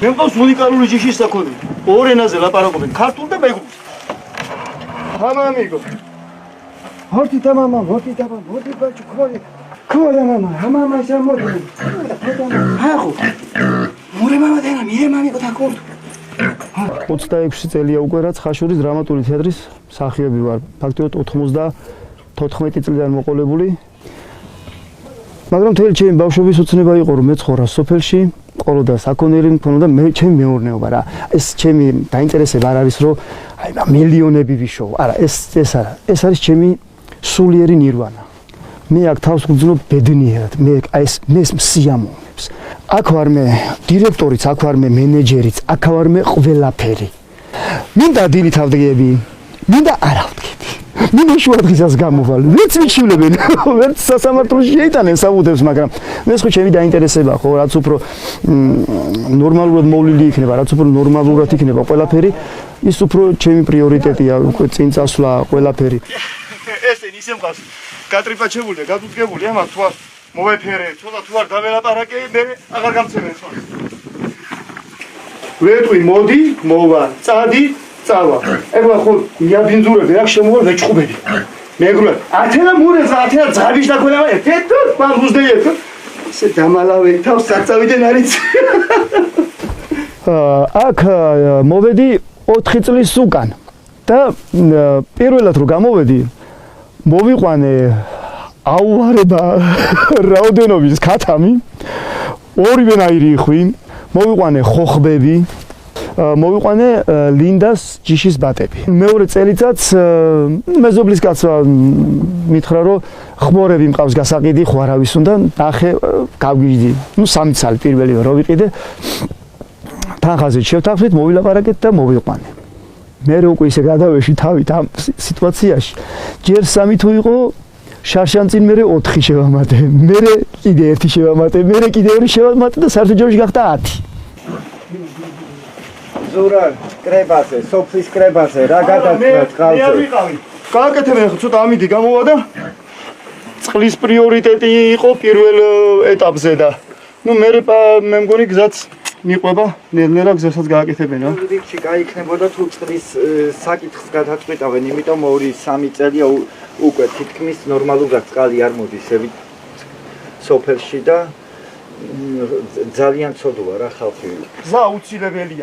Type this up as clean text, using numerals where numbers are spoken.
მე მყავს უნიკალური ჯიშის საქონელი. ორ ენაზე ლაპარაკობენ, ქართულ და მეგრულ. Hamamigo. Hortita mama, horti bachu, kore mama, mama shamori. Hago. Mure mama dena, mire mami kotakon. 26 წელია უკვე რაც ხაშურის დრამატული თეატრის მსახიობი ვარ. ფაქტობრივად 94 წლიდან მოყოლებული. მაგრამ თელი ჩემი ბავშვობის უცნება იყო რომ მეცხოვრა სოფელში, ყოლოდა საქონელი მქონოდა მე ჩემი მეურნეობა რა. ეს ჩემი დაინტერესება არ არის რომ აი მილიონები ვიშოვო. არა, ეს არა. ეს არის ჩემი სულიერი ნირვანა. მე აქ თავს ვგრძნობ ბედნიერად. მე სიამოვნებს. აქ ვარ მე დირექტორიც, აქ ვარ მე მენეჯერიც, აქ ვარ მე ყველაფერი. მინდა დილით ავდგები, მინდა არ ავდგები. მინდა შუადღისას გამოვალ. ვერც მიჩვლებენ, ვერც სასამართლოში შეიტანენ საბუთებს, მაგრამ ეს ხო ჩემი დაინტერესება ხო, რაც უფრო ნორმალურად მოვლილი იქნება, რაც უფრო ნორმალურად იქნება ყველაფერი, ის უფრო ჩემი პრიორიტეტია, უკვე წინ წასვლა ყველაფერი. ესენი ისე მყავს. გატრიპაჩებული და გადუდგებული, ამას თუ არ მოვეფერე, ცოტა თუ არ დაველაპარაკე, მე აღარ გამცემენ სხვა. ვეტყვი, მოდი, მოვა, წადი, წავა. ეგლა ხო მიაბინძურები, აქ შემოვალ მეჭყუბები. მეგრულად, ათენა მურეზე, ათენა ძაბიშ და ქონა, ეთო, პამბუზდეიეთ. ესე დამალავე, თავს საწავიდან არის. აქ მოვედი 4 წლის უკან და პირველად რო გამოვედი, მოვიყვანე აუვარება რაოდენობის ქათამი, ორივენაირი იხვი, მოვიყვანე ხოხბები, მოვიყვანე ლინდას ჯიშის ბატები. მეორე წელიწადს მეზობლის კაცმა მითხრა რომ ხმორები მყავს გასაყიდი, ხო არავის უნდა ნახე გავგიჟდი. 3 წელი პირველი რო ვიყიდე თანხაზე შევთანხმდით, მოვილაპარაკეთ და მოვიყვანე. მე უკვე ისე გადავეში თავით ამ სიტუაციაში. ჯერ 3 თუ იყო შარშანწინ მე 4 შევამატე, მე კიდე 1 შევამატე, მე კიდე 2 შევამატე და საერთო ჯამში გახდა 10. ზურა კრებაზე, სოფლის კრებაზე რა გადაწყვეტ ხალხზე? მე ვიყავი. გააკეთებენ ხო ცოტა ამიდი გამოვა და წყლის პრიორიტეტი იყო პირველ ეტაპზე და ნუ მე მგონი გზაც მიყვება, ნელ-ნელა გზასაც გააკეთებენ რა. რიგში გაიქნებოდა თუ წყლის საკითხს გადაწყვეტავენ, იმიტომ 2-3 წელია უკვე თითქმის ნორმალურად წყალი არ მოდის სოფელში და ძალიან ცოდვა რა ხალხი. გზა აუცილებელია.